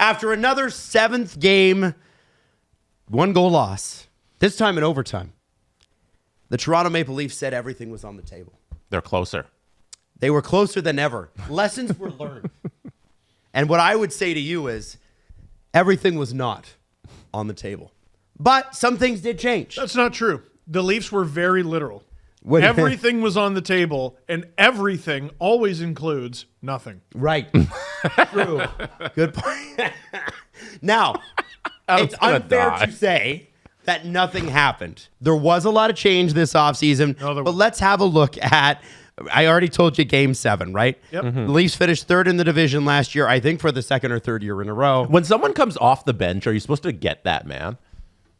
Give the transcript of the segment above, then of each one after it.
After another 7th game, 1-goal loss, this time in overtime, the Toronto Maple Leafs said everything was on the table. They're closer. They were closer than ever. Lessons were learned. And what I would say to you is everything was not on the table. But some things did change. That's not true. The Leafs were very literal. What- Everything was on the table, and everything always includes nothing. Right. True. Good point. Now, it's gonna unfair die. to say that nothing happened. There was a lot of change this offseason, but let's have a look at, I already told you Game 7, right? Yep. The Leafs finished 3rd in the division last year, I think for the 2nd or 3rd year in a row. When someone comes off the bench, are you supposed to get that, man?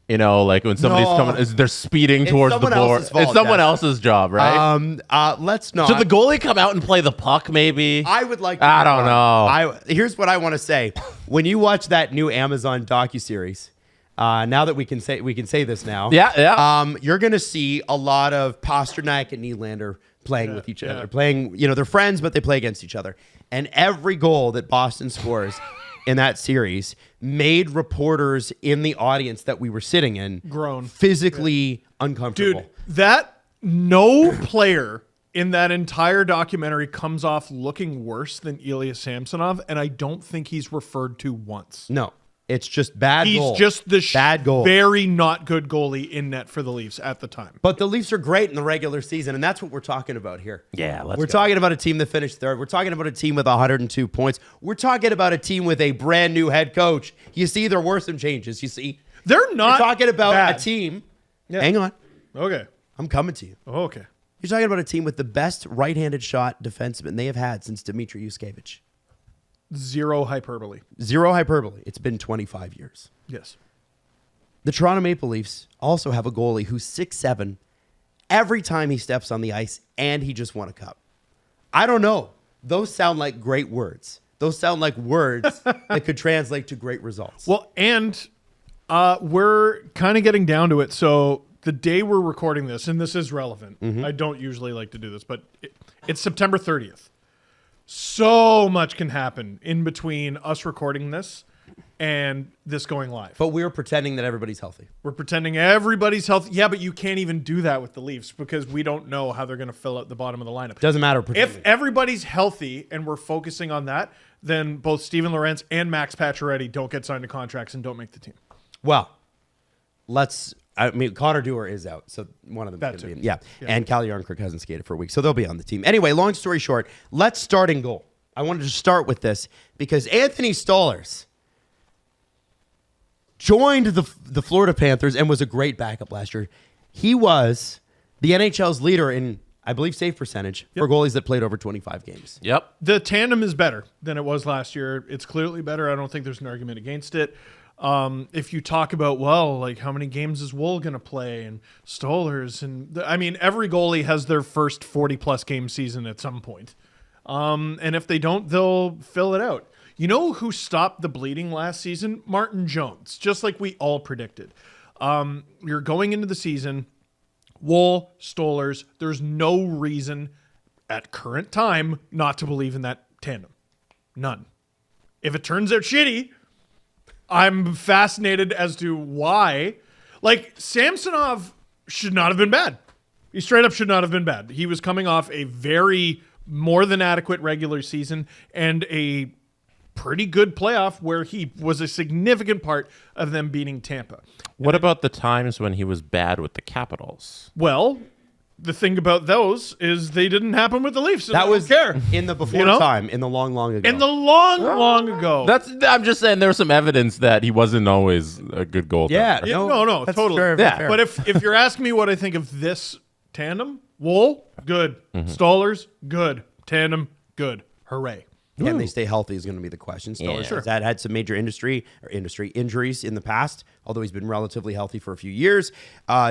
You know, like when somebody's coming, they're speeding towards the someone board. else's fault, It's someone yes. else's job, right? Let's not. Should the goalie come out and play the puck, maybe? I would like to I don't know. Here's what I want to say. When you watch that new Amazon docuseries, now that we can say this now. Yeah. You're going to see a lot of Pasternak and Nylander playing with each other. Playing, they're friends, but they play against each other. And every goal that Boston scores in that series made reporters in the audience that we were sitting in groan, physically uncomfortable. Dude, that no player in that entire documentary comes off looking worse than Ilya Samsonov, and I don't think he's referred to once. No, it's just bad goal. He's just the bad goal. Very not good goalie in net for the Leafs at the time. But the Leafs are great in the regular season, and that's what we're talking about here. Yeah, we're talking about a team that finished 3rd. We're talking about a team with 102 points. We're talking about a team with a brand new head coach. You see, there were some changes. You see, they're not. We're talking about bad. a team. Yeah. Hang on, Okay. I'm coming to you. Okay. You're talking about a team with the best right-handed shot defenseman they have had since Dmitry Yushkevich. Zero hyperbole. Zero hyperbole. It's been 25 years. Yes. The Toronto Maple Leafs also have a goalie who's 6'7" every time he steps on the ice, and he just won a cup. I don't know. Those sound like great words. Those sound like words that could translate to great results. Well, and we're kind of getting down to it. So the day we're recording this, and this is relevant. I don't usually like to do this, but it's September 30th. So much can happen in between us recording this and this going live. But we're pretending that everybody's healthy. We're pretending everybody's healthy. Yeah, but you can't even do that with the Leafs because we don't know how they're going to fill out the bottom of the lineup. Doesn't matter. If Pretending. everybody's healthy and we're focusing on that, then both Steven Lorentz and Max Pacioretty don't get signed to contracts and don't make the team. Well, Connor Dewar is out, so one of them That is going to too. be in. Yeah. And Calle Yarncrook hasn't skated for a week, so they'll be on the team. Anyway, long story short, let's start in goal. I wanted to start with this because Anthony Stolarz joined the Florida Panthers and was a great backup last year. He was the NHL's leader in, I believe, save percentage for goalies that played over 25 games. Yep. The tandem is better than it was last year. It's clearly better. I don't think there's an argument against it. If you talk about, how many games is Wylde going to play and Stolarz? Every goalie has their first 40-plus game season at some point. And if they don't, they'll fill it out. You know who stopped the bleeding last season? Martin Jones, just like we all predicted. You're going into the season, Wylde, Stolarz, there's no reason at current time not to believe in that tandem. None. If it turns out shitty, I'm fascinated as to why. Samsonov should not have been bad. He straight up should not have been bad. He was coming off a very more than adequate regular season and a pretty good playoff where he was a significant part of them beating Tampa. What about the times when he was bad with the Capitals? Well, the thing about those is they didn't happen with the Leafs. That was in the before time, in the long ago. In the long ago. I'm just saying there's some evidence that he wasn't always a good goaltender. Yeah, no, that's totally. fair, Yeah. fair. But if you're asking me what I think of this tandem, Wylde, good. Stolarz, good. Tandem, good. Hooray. Can they stay healthy is going to be the question. Stolarz has had some major industry injuries in the past, although he's been relatively healthy for a few years.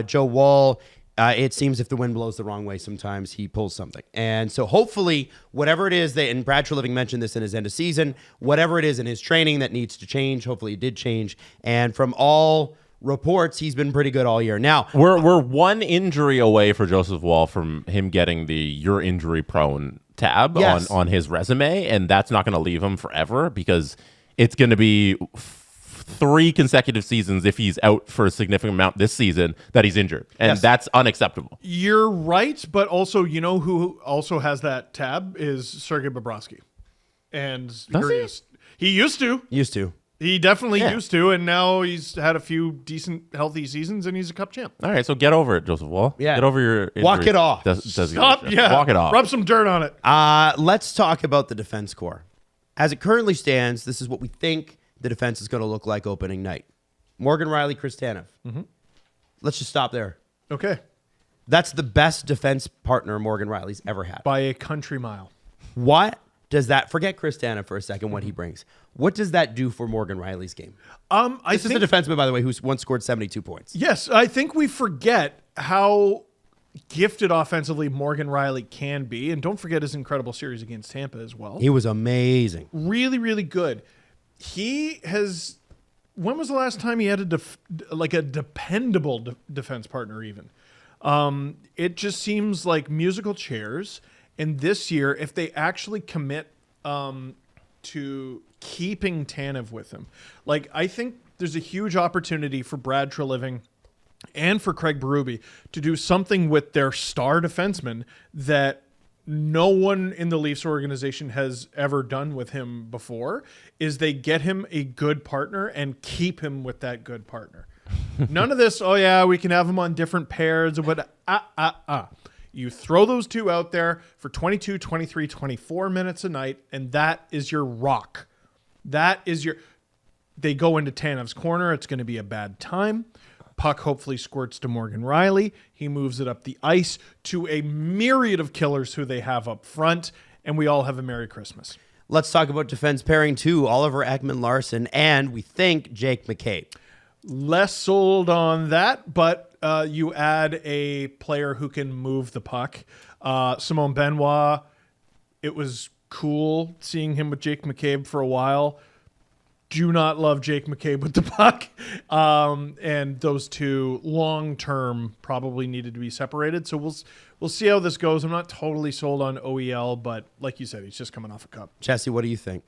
Joe Woll, it seems if the wind blows the wrong way, sometimes he pulls something. And so hopefully whatever it is and Brad Treliving mentioned this in his end of season, whatever it is in his training that needs to change, hopefully it did change. And from all reports, he's been pretty good all year. Now, we're one injury away for Joseph Woll from him getting the "you're injury prone" tab on his resume, and that's not going to leave him forever because it's going to be 3 consecutive seasons if he's out for a significant amount this season that he's injured. And that's unacceptable. You're right, but also, you know who also has that tab is Sergei Bobrovsky. And he used to. Used to. He definitely used to, and now he's had a few decent, healthy seasons, and he's a cup champ. All right, so get over it, Joseph Wall. Yeah. Get over your injury. Walk it off. Stop. Yeah. Walk it off. Rub some dirt on it. Let's talk about the defense core. As it currently stands, this is what we think the defense is going to look like opening night. Morgan Rielly, Chris Tanev. Mm-hmm. Let's just stop there. Okay. That's the best defense partner Morgan Rielly's ever had. By a country mile. What does that, forget Chris Tanev for a second, what he brings. What does that do for Morgan Rielly's game? This is a defenseman, by the way, who's once scored 72 points. Yes, I think we forget how gifted offensively Morgan Rielly can be. And don't forget his incredible series against Tampa as well. He was amazing. Really, really good. When was the last time he had a dependable defense partner even? It just seems like musical chairs. And this year, if they actually commit to keeping Tanev with him, like I think there's a huge opportunity for Brad Treliving and for Craig Berube to do something with their star defenseman that no one in the Leafs organization has ever done with him before, is they get him a good partner and keep him with that good partner. None of this, oh yeah, we can have him on different pairs, but you throw those two out there for 22, 23, 24 minutes a night, and that is your rock. They go into Tanev's corner. It's going to be a bad time. Puck hopefully squirts to Morgan Rielly. He moves it up the ice to a myriad of killers who they have up front, and we all have a Merry Christmas. Let's talk about defense pairing two, Oliver Ekman-Larsson, and we think Jake McCabe. Less sold on that, but you add a player who can move the puck. Simone Benoit, it was cool seeing him with Jake McCabe for a while. Do not love Jake McCabe with the puck. And those two long-term probably needed to be separated. So we'll see how this goes. I'm not totally sold on OEL, but like you said, he's just coming off a cup. Jesse, what do you think?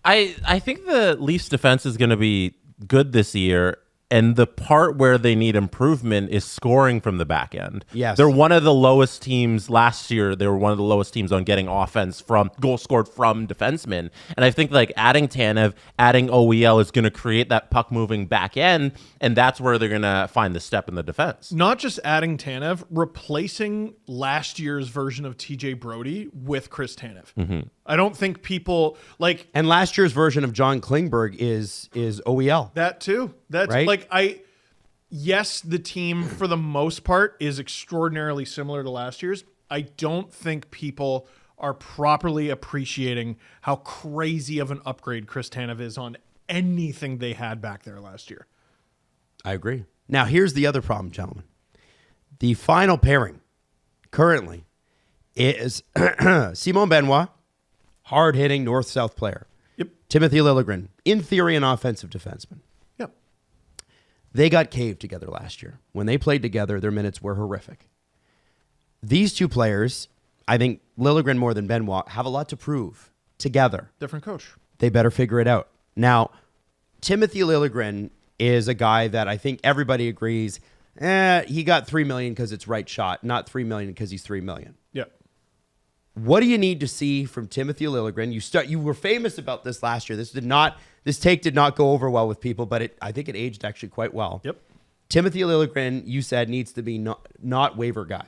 I think the Leafs defense is going to be good this year. And the part where they need improvement is scoring from the back end. Yes. They're one of the lowest teams last year. They were one of the lowest teams on getting offense from goals scored from defensemen. And I think like adding Tanev, adding OEL is going to create that puck moving back end. And that's where they're going to find the step in the defense. Not just adding Tanev, replacing last year's version of TJ Brody with Chris Tanev. Mm-hmm. I don't think people like... And last year's version of John Klingberg is OEL. That too. That's right? Yes, the team for the most part is extraordinarily similar to last year's. I don't think people are properly appreciating how crazy of an upgrade Chris Tanev is on anything they had back there last year. I agree. Now, here's the other problem, gentlemen. The final pairing currently is Simon Benoit, hard-hitting north-south player. Yep. Timothy Liljegren, in theory, an offensive defenseman. Yep. They got caved together last year. When they played together, their minutes were horrific. These two players, I think Liljegren more than Benoit, have a lot to prove together. Different coach. They better figure it out. Now, Timothy Liljegren is a guy that I think everybody agrees, he got $3 million because it's right shot, not $3 million because he's $3 million. Yep. What do you need to see from Timothy Liljegren? You were famous about this last year. This take did not go over well with people, but I think it aged actually quite well. Yep. Timothy Liljegren, you said, needs to be not waiver guy.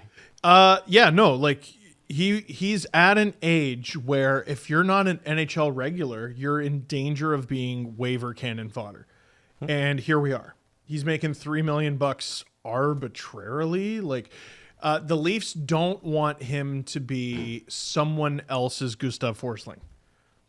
He's at an age where if you're not an NHL regular, you're in danger of being waiver cannon fodder. And here we are. He's making $3 million arbitrarily. The Leafs don't want him to be someone else's Gustav Forsling,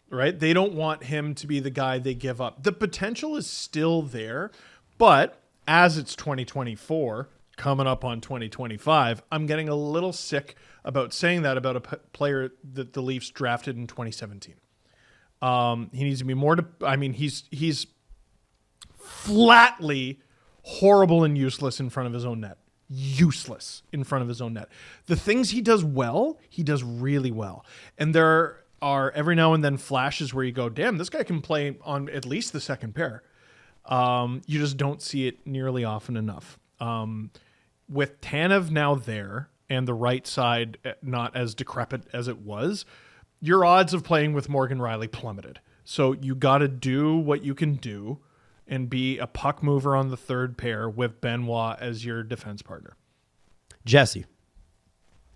right? They don't want him to be the guy they give up. The potential is still there, but as it's 2024, coming up on 2025, I'm getting a little sick about saying that about a player that the Leafs drafted in 2017. He needs to be more. He's flatly horrible and useless in front of his own net. Useless in front of his own net. The things he does well, he does really well. And there are every now and then flashes where you go, damn, this guy can play on at least the second pair. You just don't see it nearly often enough. With Tanev now there and the right side not as decrepit as it was, your odds of playing with Morgan Rielly plummeted. So you got to do what you can do and be a puck mover on the third pair with Benoit as your defense partner. Jesse.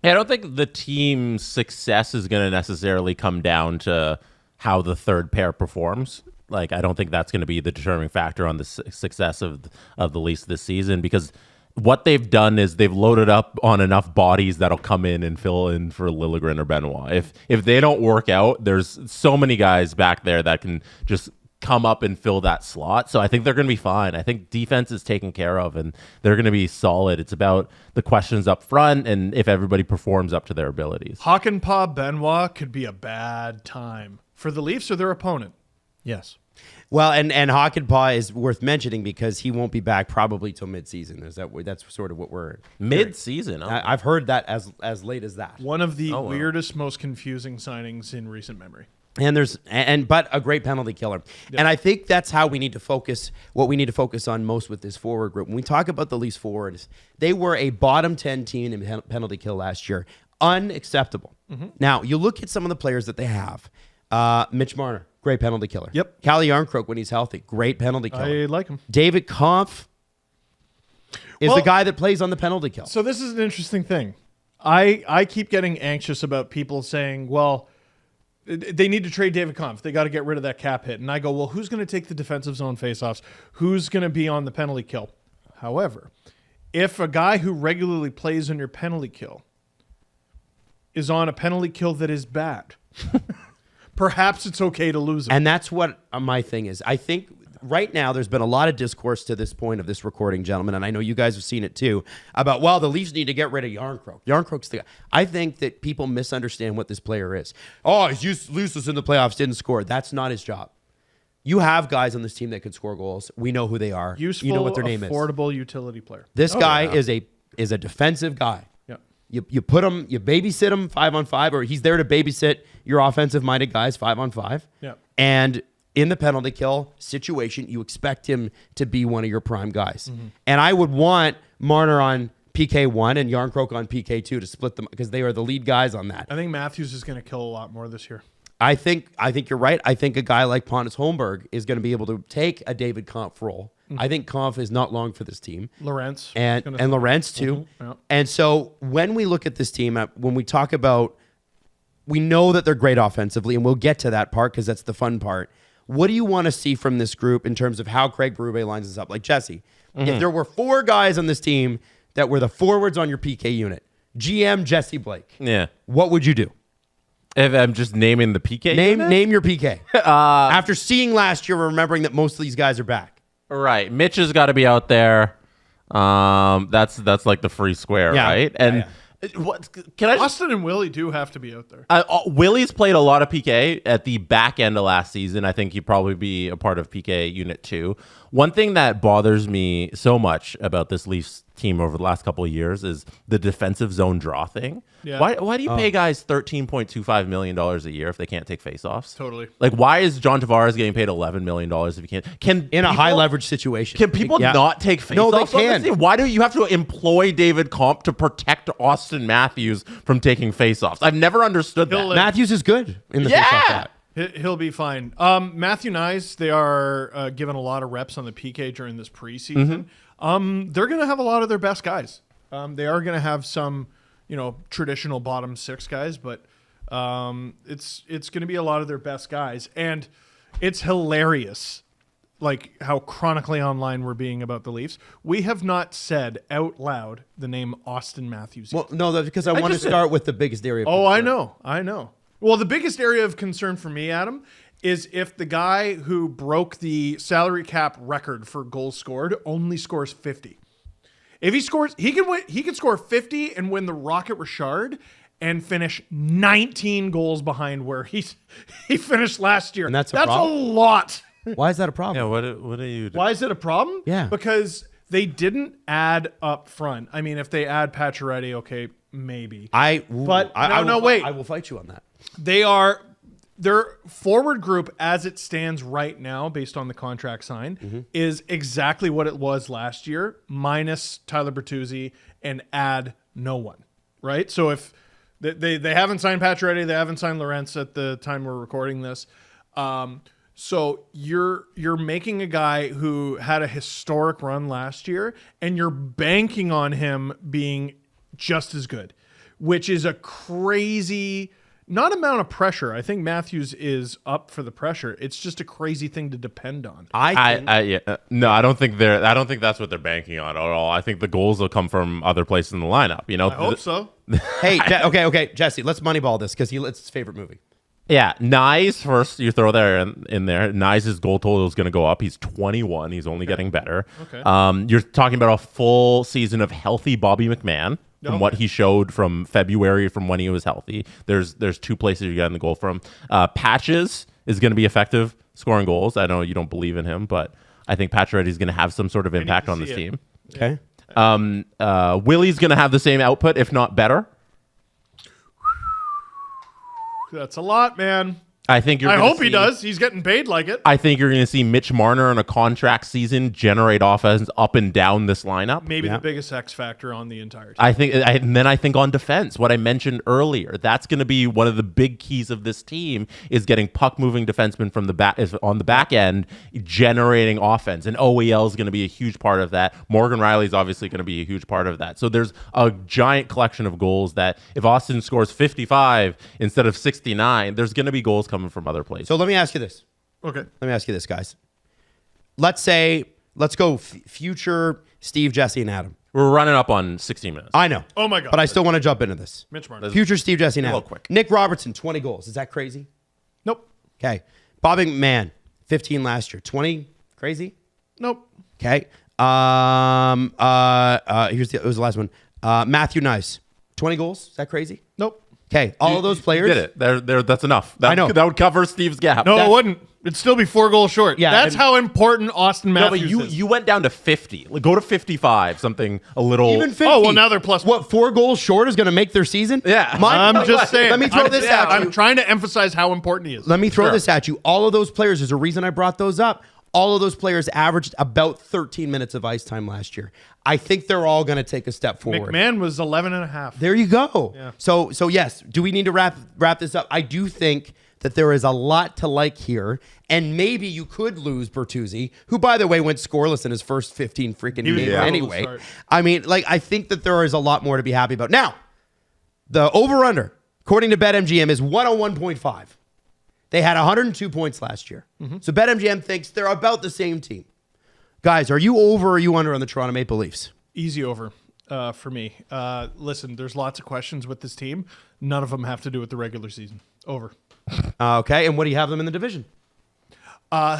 Yeah, I don't think the team's success is going to necessarily come down to how the third pair performs. Like, I don't think that's going to be the determining factor on the success of the Leafs this season, because what they've done is they've loaded up on enough bodies that'll come in and fill in for Liljegren or Benoit. If they don't work out, there's so many guys back there that can just come up and fill that slot. So I think they're going to be fine. I think defense is taken care of and they're going to be solid. It's about the questions up front and if everybody performs up to their abilities. Hakanpää Benoit could be a bad time for the Leafs or their opponent. Yes. Well, and Hakanpää is worth mentioning because he won't be back probably till midseason. That's sort of what we're mid-season. Okay. I've heard that as late as that. One of the weirdest, most confusing signings in recent memory. And but a great penalty killer. Yep. And I think that's how we need to focus, what we need to focus on most with this forward group. When we talk about the Leafs forwards, they were a bottom 10 team in penalty kill last year. Unacceptable. Mm-hmm. Now, you look at some of the players that they have. Mitch Marner, great penalty killer. Yep. Calle Jarnkrok, when he's healthy, great penalty killer. I like him. David Kampf is the guy that plays on the penalty kill. So this is an interesting thing. I keep getting anxious about people saying, well, they need to trade David Kampf. They got to get rid of that cap hit. And I go, well, who's going to take the defensive zone faceoffs? Who's going to be on the penalty kill? However, if a guy who regularly plays on your penalty kill is on a penalty kill that is bad, perhaps it's okay to lose him. And that's what my thing is. I think right now there's been a lot of discourse to this point of this recording, gentlemen, and I know you guys have seen it too, about, well, the Leafs need to get rid of Jarnkrok. Jarnkrok's the guy. I think that people misunderstand what this player is. Oh, he's useless in the playoffs, didn't score. That's not his job. You have guys on this team that could score goals. We know who they are. Useful, you know what their name is. Affordable utility player. This guy is a defensive guy. You put him, you babysit him 5-on-5, or he's there to babysit your offensive-minded guys 5-on-5. Yeah. And in the penalty kill situation, you expect him to be one of your prime guys. Mm-hmm. And I would want Marner on PK1 and Jarnkrok on PK2 to split them because they are the lead guys on that. I think Matthews is going to kill a lot more this year. I think you're right. I think a guy like Pontus Holmberg is going to be able to take a David Kampf role. Mm-hmm. I think Kampf is not long for this team. Lorentz. And Lorentz too. Mm-hmm. Yeah. And so when we look at this team, when we talk about, we know that they're great offensively, and we'll get to that part because that's the fun part. What do you want to see from this group in terms of how Craig Berube lines this up? Like, Jesse, if there were 4 guys on this team that were the forwards on your PK unit, GM Jesse Blake, what would you do? If I'm just naming the PK unit? Name your PK. After seeing last year, remembering that most of these guys are back. Right. Mitch has got to be out there. That's like the free square, right? And what can I? Austin and Willie do have to be out there. Willie's played a lot of PK at the back end of last season. I think he'd probably be a part of PK Unit 2. One thing that bothers me so much about this Leafs team over the last couple of years is the defensive zone draw thing. Yeah. Why do you pay guys $13.25 million a year if they can't take faceoffs? Totally. Like, why is John Tavares getting paid $11 million if he can't? In a high leverage situation. Can people not take faceoffs? No, they can. Why do you have to employ David Kampf to protect Austin Matthews from taking faceoffs? I've never understood that. Matthews is good in the faceoff bat. He'll be fine. Matthew Nyes, they are given a lot of reps on the PK during this preseason. Mm-hmm. They're going to have a lot of their best guys. They are going to have some, traditional bottom 6 guys, but it's going to be a lot of their best guys. And it's hilarious, like how chronically online we're being about the Leafs. We have not said out loud the name Austin Matthews yet. Well, no, that's because I want to start with the biggest area of concern. I know. Well, the biggest area of concern for me, Adam, is if the guy who broke the salary cap record for goals scored only scores 50. If he scores, he can score 50 and win the Rocket Richard and finish 19 goals behind where he finished last year. And that's a lot. Why is that a problem? Yeah, what are you doing? Why is it a problem? Yeah. Because they didn't add up front. I mean, if they add Pacioretty, okay, maybe. wait. I will fight you on that. They are their forward group as it stands right now, based on the contract signed, is exactly what it was last year, minus Tyler Bertuzzi, and add no one, right? So if they haven't signed Pacioretty, they haven't signed Lorentz at the time we're recording this. So you're making a guy who had a historic run last year, and you're banking on him being just as good, which is a crazy... Not amount of pressure. I think Matthews is up for the pressure. It's just a crazy thing to depend on. No, I don't think that's what they're banking on at all. I think the goals will come from other places in the lineup. You know, I hope so. Hey, okay, Jesse, let's moneyball this because it's his favorite movie. Yeah, Nyes first. You throw there in there. Nyes' goal total is going to go up. He's 21. He's only getting better. Okay. You're talking about a full season of healthy Bobby McMahon. From what he showed from February, from when he was healthy, there's two places you're getting the goal from. Patches is going to be effective scoring goals. I know you don't believe in him, but I think Pacioretty is going to have some sort of impact on this team. Okay. Willie's going to have the same output, if not better. That's a lot, man. I hope he does. He's getting paid like it. I think you're going to see Mitch Marner in a contract season generate offense up and down this lineup. Maybe the biggest X factor on the entire team. I think on defense, what I mentioned earlier, that's going to be one of the big keys of this team is getting puck moving defensemen from the back on the back end, generating offense. And OEL is going to be a huge part of that. Morgan Riley is obviously going to be a huge part of that. So there's a giant collection of goals that if Austin scores 55 instead of 69, there's going to be goals coming from other places. So let me ask you this. Okay. Let me ask you this, guys. Let's go future Steve, Jesse, and Adam. We're running up on 16 minutes. I know. Oh, my God. But I still want to jump into this. Mitch Marner. Future Steve, Jesse, and A Adam. little quick. Nick Robertson, 20 goals. Is that crazy? Nope. Okay. Bobby McMahon, 15 last year. 20, crazy? Nope. Okay. It was the last one. Matthew Nice, 20 goals. Is that crazy? Nope. Okay. All of those players. Did it. That's enough. I know. That would cover Steve's gap. No, it wouldn't. It'd still be 4 goals short. Yeah, That's how important Austin No, but Matthews is. you went down to 50. Like, go to 55, something a little... Even 50. Oh, well, now they're plus... What, 4 goals short is going to make their season? Yeah. I'm just saying. Let me throw this at you. I'm trying to emphasize how important he is. Let me throw this at you. All of those players, there's a reason I brought those up. All of those players averaged about 13 minutes of ice time last year. I think they're all going to take a step forward. McMahon was 11 and a half. There you go. Yeah. So yes, do we need to wrap this up? I do think that there is a lot to like here, and maybe you could lose Bertuzzi, who, by the way, went scoreless in his first 15 freaking games anyway. I mean, I think that there is a lot more to be happy about. Now, the over-under, according to BetMGM, is 101.5. They had 102 points last year. So BetMGM thinks they're about the same team. Guys, are you over or are you under on the Toronto Maple Leafs? Easy over for me. Listen, there's lots of questions with this team. None of them have to do with the regular season. Over. Okay, and what do you have them in the division?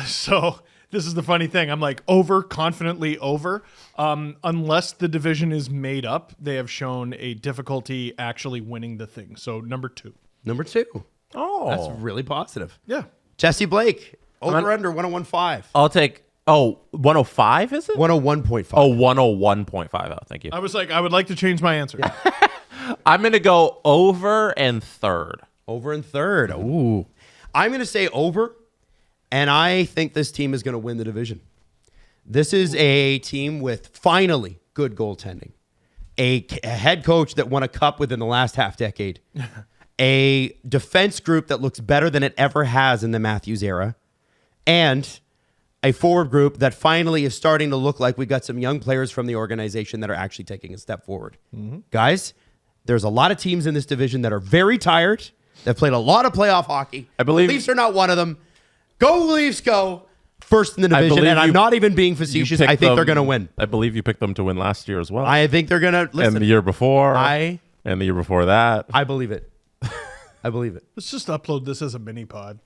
So this is the funny thing. I'm like over, confidently over. Unless the division is made up, they have shown a difficulty actually winning the thing. So number 2. Number 2. Oh. That's really positive. Yeah. Jesse Blake, over under 101.5. I'll take... Oh, 105 is it? 101.5. Oh, 101.5. Oh, thank you. I was like, I would like to change my answer. I'm going to go over and third. Over and third. Ooh. I'm going to say over, and I think this team is going to win the division. This is a team with finally good goaltending, a head coach that won a cup within the last half decade, a defense group that looks better than it ever has in the Matthews era, and a forward group that finally is starting to look like we got some young players from the organization that are actually taking a step forward. Guys, there's a lot of teams in this division that are very tired. They've played a lot of playoff hockey. I believe... The Leafs are not one of them. Go Leafs, go. First in the division, and I'm not even being facetious. I think they're going to win. I believe you picked them to win last year as well. I think they're going to listen. And the year before. And the year before that. I believe it. I believe it. Let's just upload this as a mini pod.